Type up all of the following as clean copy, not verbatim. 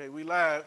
Okay, we live.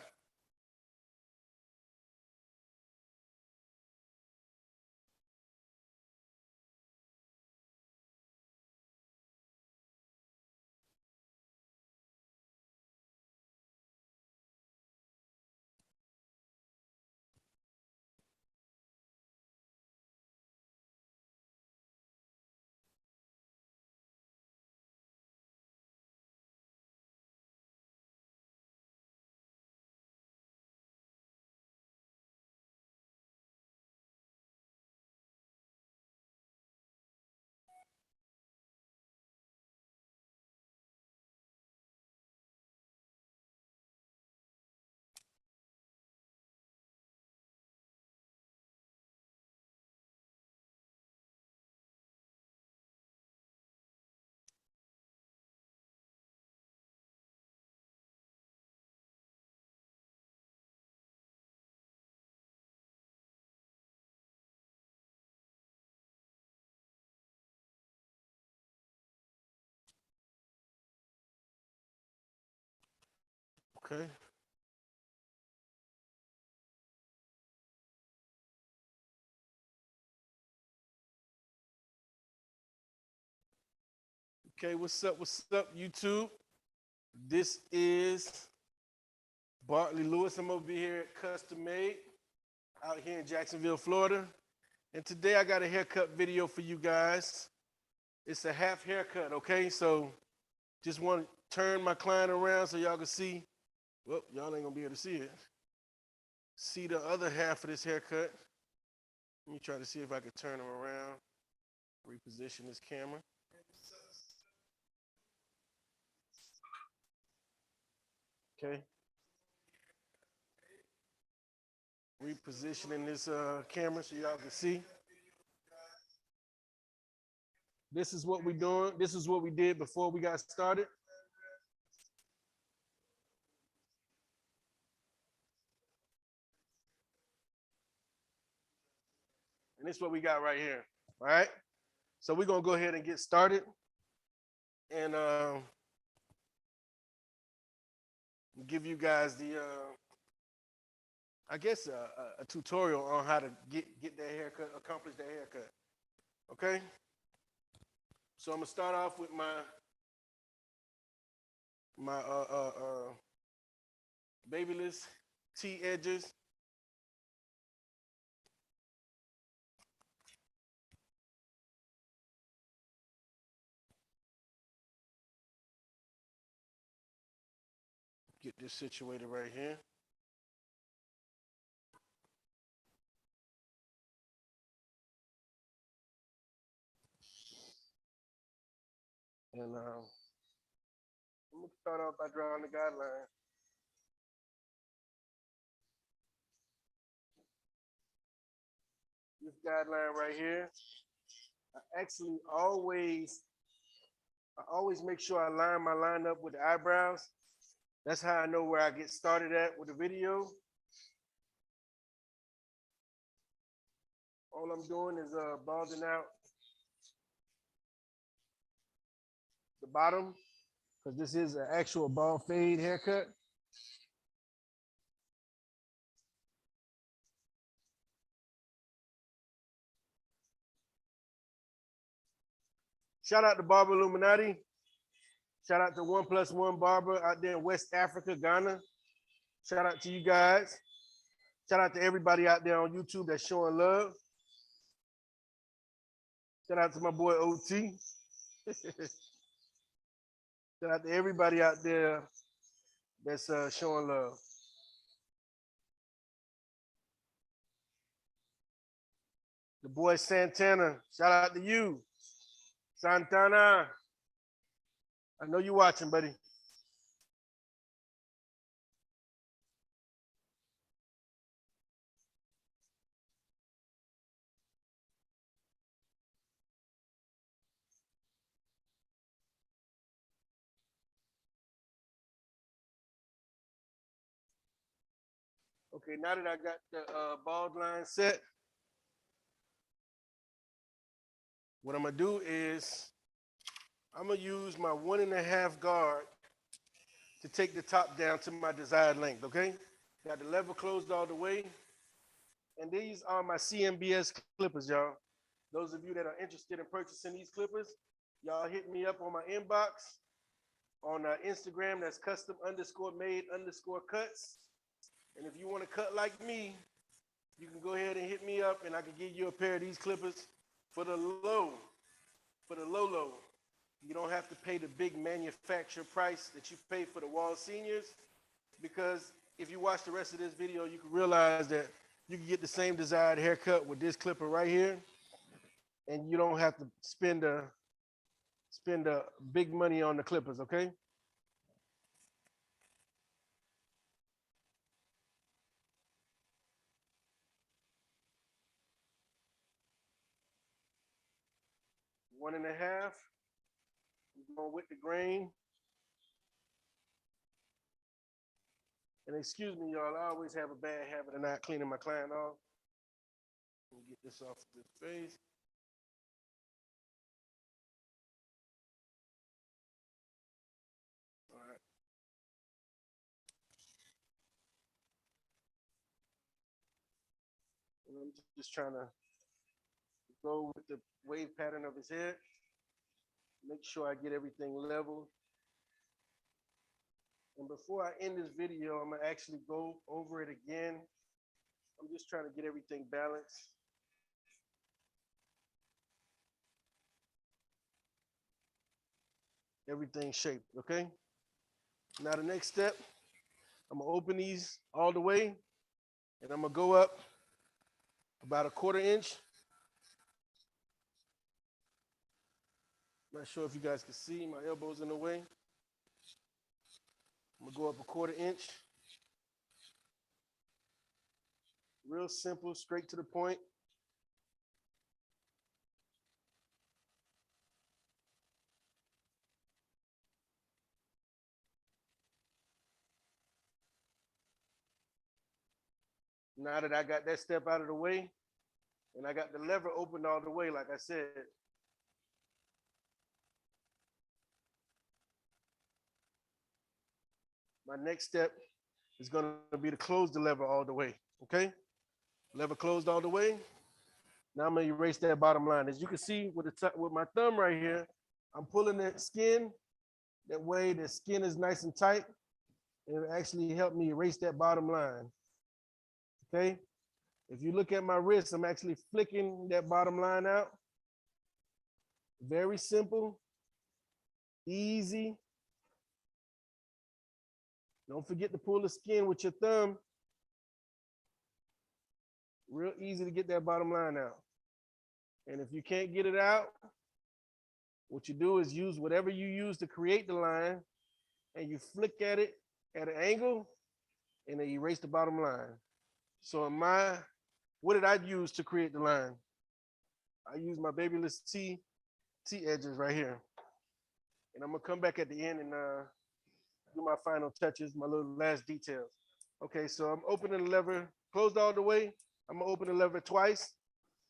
Okay. Okay, what's up, YouTube? This is Bartley Lewis. I'm over here at Custom Made out here in Jacksonville, Florida. And today I got a haircut video for you guys. It's a half haircut, okay? So just want to turn my client around so y'all can see. Well, y'all ain't gonna be able to see it. See the other half of this haircut. Let me try to see if I can turn him around. Reposition this camera. Okay. Repositioning this camera so y'all can see. This is what we're doing. This is what we did before we got started. And this is what we got right here. All right. So we're gonna go ahead and get started. And give you guys the I guess a tutorial on how to get that haircut, accomplish that haircut. Okay. So I'm gonna start off with my babyless T edges. Get this situated right here. And I'm gonna start off by drawing the guideline. This guideline right here. I actually I always make sure I line my line up with the eyebrows. That's how I know where I get started at with the video. All I'm doing is balding out the bottom because this is an actual bald fade haircut. Shout out to Barber Illuminati. Shout out to 1+1 Barber out there in West Africa, Ghana. Shout out to you guys. Shout out to everybody out there on YouTube that's showing love. Shout out to my boy OT. Shout out to everybody out there that's showing love. The boy Santana, shout out to you. Santana, I know you watching, buddy. Okay, now that I got the bald line set, what I'm gonna do is I'm gonna use my 1.5 guard to take the top down to my desired length, okay? Got the lever closed all the way. And these are my CMBS clippers, y'all. Those of you that are interested in purchasing these clippers, y'all hit me up on my inbox on Instagram. That's custom_made_cuts. And if you want to cut like me, you can go ahead and hit me up and I can give you a pair of these clippers for the low, low. You don't have to pay the big manufacturer price that you pay for the wall seniors, because if you watch the rest of this video, you can realize that you can get the same desired haircut with this clipper right here, and you don't have to spend big money on the clippers, okay? One and a half, going with the grain. And excuse me, y'all, I always have a bad habit of not cleaning my client off. Let me get this off his face. All right. And I'm just trying to go with the wave pattern of his head. Make sure I get everything level. And before I end this video, I'm gonna actually go over it again. I'm just trying to get everything balanced. Everything shaped, okay? Now the next step, I'm gonna open these all the way, and I'm gonna go up about 1/4 inch. Not sure if you guys can see, my elbow's in the way. I'm gonna go up 1/4 inch. Real simple, straight to the point. Now that I got that step out of the way, and I got the lever opened all the way, like I said, my next step is gonna be to close the lever all the way, okay? Lever closed all the way. Now I'm gonna erase that bottom line. As you can see with with my thumb right here, I'm pulling that skin. That way the skin is nice and tight, and it actually helped me erase that bottom line, okay? If you look at my wrist, I'm actually flicking that bottom line out. Very simple, easy. Don't forget to pull the skin with your thumb. Real easy to get that bottom line out. And if you can't get it out, what you do is use whatever you use to create the line, and you flick at it at an angle, and then erase the bottom line. So what did I use to create the line? I used my Babyless T edges right here. And I'm gonna come back at the end and do my final touches, my little last details. Okay, so I'm opening the lever, closed all the way. I'm gonna open the lever twice,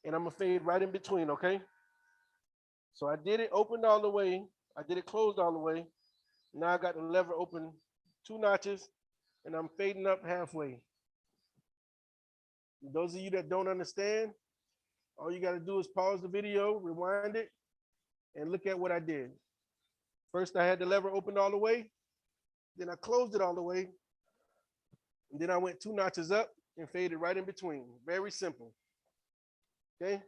and I'm gonna fade right in between, okay? So I did it opened all the way. I did it closed all the way. Now I got the lever open 2 notches, and I'm fading up halfway. Those of you that don't understand, all you got to do is pause the video, rewind it, and look at what I did. First, I had the lever opened all the way, then I closed it all the way, and then I went 2 notches up and faded right in between. Very simple. Okay?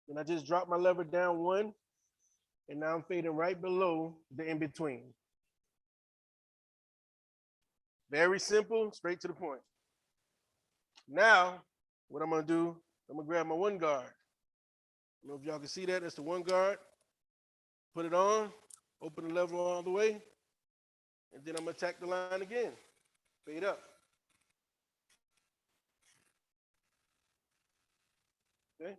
Then I just dropped my lever down 1, and now I'm fading right below the in between. Very simple, straight to the point. Now, what I'm gonna do, I'm gonna grab my 1 guard. I don't know if y'all can see that. That's the 1 guard. Put it on, open the lever all the way, and then I'm gonna attack the line again. Fade up. Okay?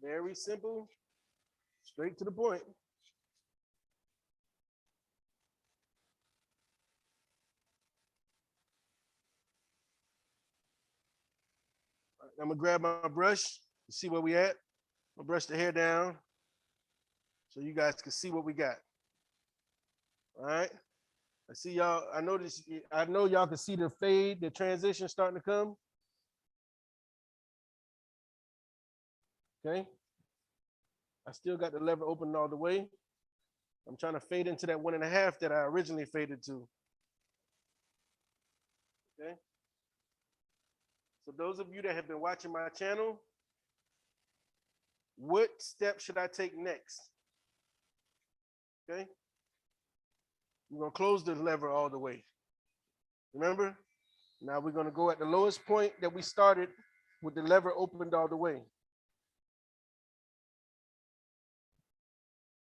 Very simple, straight to the point. I'm gonna grab my brush to see where we at. I'm gonna brush the hair down, so you guys can see what we got. All right. I see y'all. I know y'all can see the fade, the transition starting to come. Okay. I still got the lever open all the way. I'm trying to fade into that 1.5 that I originally faded to. Okay. So those of you that have been watching my channel, what step should I take next? Okay. We're going to close the lever all the way. Remember? Now we're going to go at the lowest point that we started with the lever opened all the way.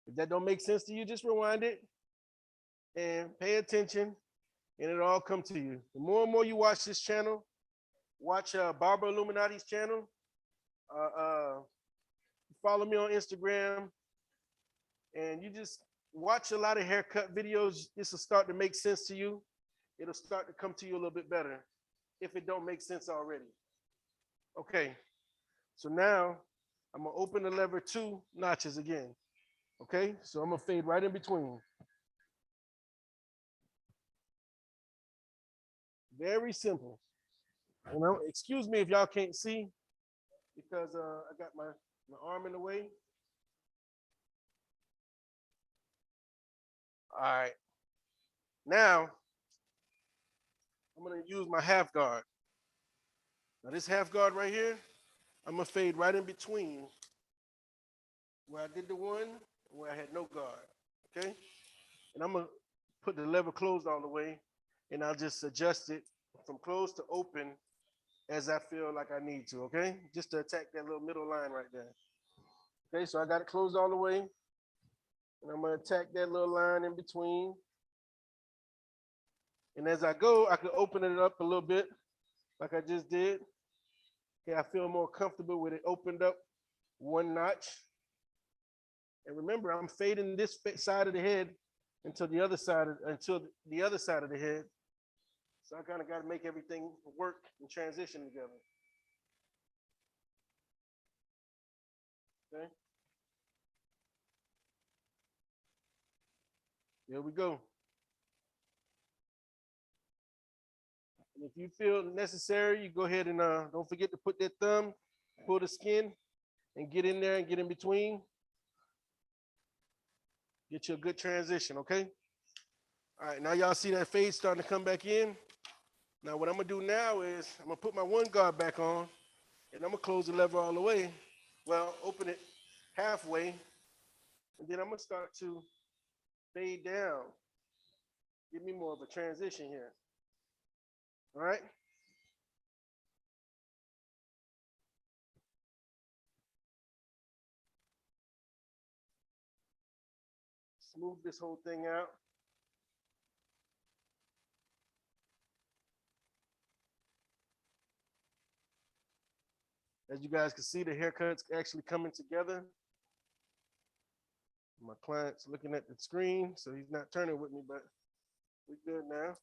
If that don't make sense to you, just rewind it and pay attention, and it'll all come to you. The more and more you watch this channel, watch Barber Illuminati's channel. Follow me on Instagram, and you just watch a lot of haircut videos. This will start to make sense to you. It'll start to come to you a little bit better if it don't make sense already. Okay, so now I'm gonna open the lever 2 notches again. Okay, so I'm gonna fade right in between. Very simple. And excuse me if y'all can't see because I got my arm in the way. All right. Now, I'm going to use my half guard. Now, this half guard right here, I'm going to fade right in between where I did the one and where I had no guard. Okay? And I'm going to put the lever closed all the way, and I'll just adjust it from closed to open as I feel like I need to. Okay? Just to attack that little middle line right there. Okay, so I got it closed all the way. And I'm going to attack that little line in between. And as I go, I can open it up a little bit like I just did. Okay, I feel more comfortable with it opened up 1 notch. And remember, I'm fading this side of the head until the other side of the head. So I kind of got to make everything work and transition together. Okay. Here we go. And if you feel necessary, you go ahead and don't forget to put that thumb, pull the skin, and get in there and get in between. Get you a good transition, okay? All right, now y'all see that fade starting to come back in. Now what I'm gonna do now is I'm gonna put my 1 guard back on, and I'm gonna close the lever all the way. Well, open it halfway, and then I'm gonna start to fade down. Give me more of a transition here. All right? Smooth this whole thing out. As you guys can see, the haircut's actually coming together. My client's looking at the screen, so he's not turning with me, but we're good now.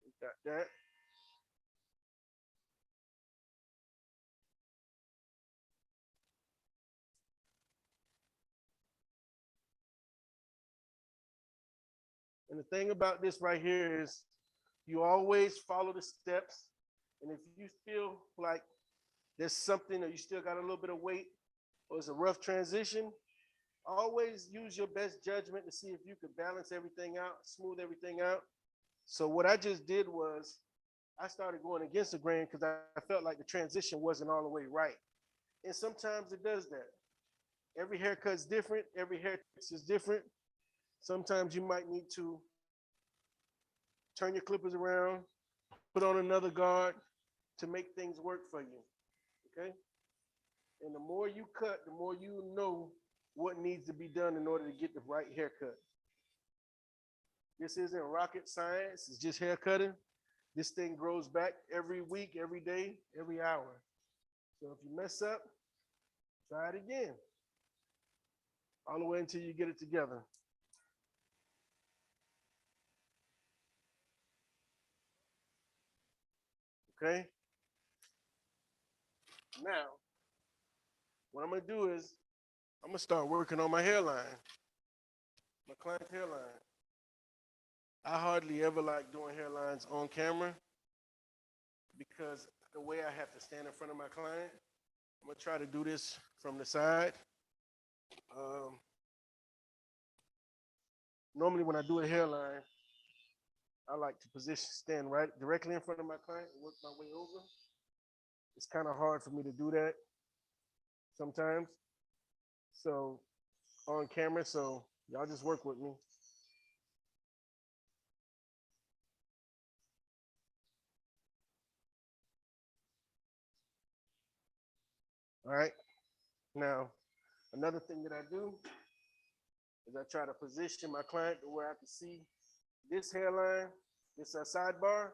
We got that. And the thing about this right here is you always follow the steps. And if you feel like there's something or you still got a little bit of weight or it's a rough transition, always use your best judgment to see if you could balance everything out, smooth everything out. So what I just did was I started going against the grain because I felt like the transition wasn't all the way right. And sometimes it does that. Every haircut's different. Every haircut is different. Sometimes you might need to turn your clippers around, put on another guard to make things work for you, okay? And the more you cut, the more you know what needs to be done in order to get the right haircut. This isn't rocket science, it's just haircutting. This thing grows back every week, every day, every hour. So if you mess up, try it again. All the way until you get it together. Okay? Now, what I'm gonna do is I'm gonna start working on my hairline, my client's hairline. I hardly ever like doing hairlines on camera because the way I have to stand in front of my client, I'm gonna try to do this from the side. Um, Normally when I do a hairline, I like to stand right directly in front of my client and work my way over. It's kind of hard for me to do that sometimes. So on camera, so y'all just work with me. All right. Now, another thing that I do is I try to position my client to where I can see this hairline, this sidebar,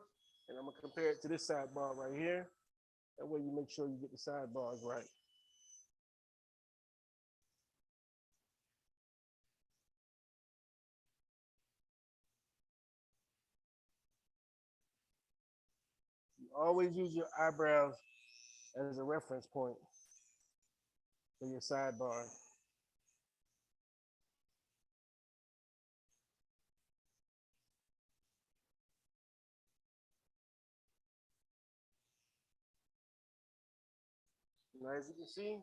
and I'm gonna compare it to this sidebar right here. That way you make sure you get the sidebars right. You always use your eyebrows as a reference point for your sidebar. Now, as you can see,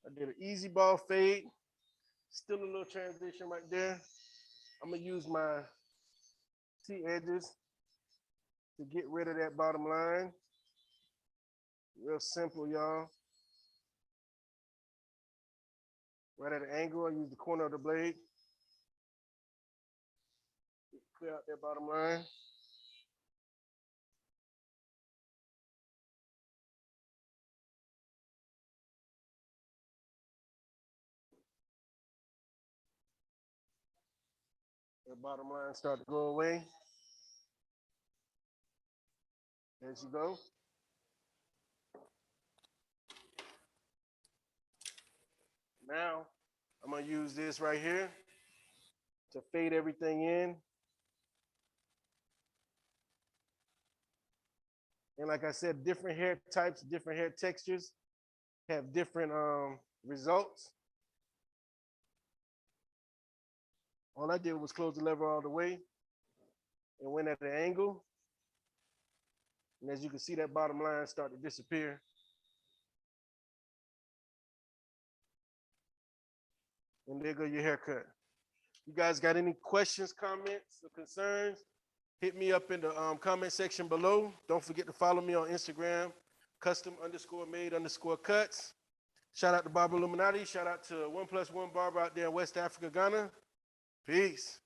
I did an easy ball fade, still a little transition right there. I'm gonna use my T edges to get rid of that bottom line. Real simple, y'all. Right at an angle, I use the corner of the blade. Clear out that bottom line. The bottom line start to go away as you go. Now, I'm gonna use this right here to fade everything in. And like I said, different hair types, different hair textures have different results. All I did was close the lever all the way and went at an angle. And as you can see, that bottom line start to disappear. And there go your haircut. You guys got any questions, comments, or concerns? Hit me up in the comment section below. Don't forget to follow me on Instagram, custom_made_cuts. Shout out to Barber Illuminati. Shout out to 1+1 Barber out there in West Africa, Ghana. Peace.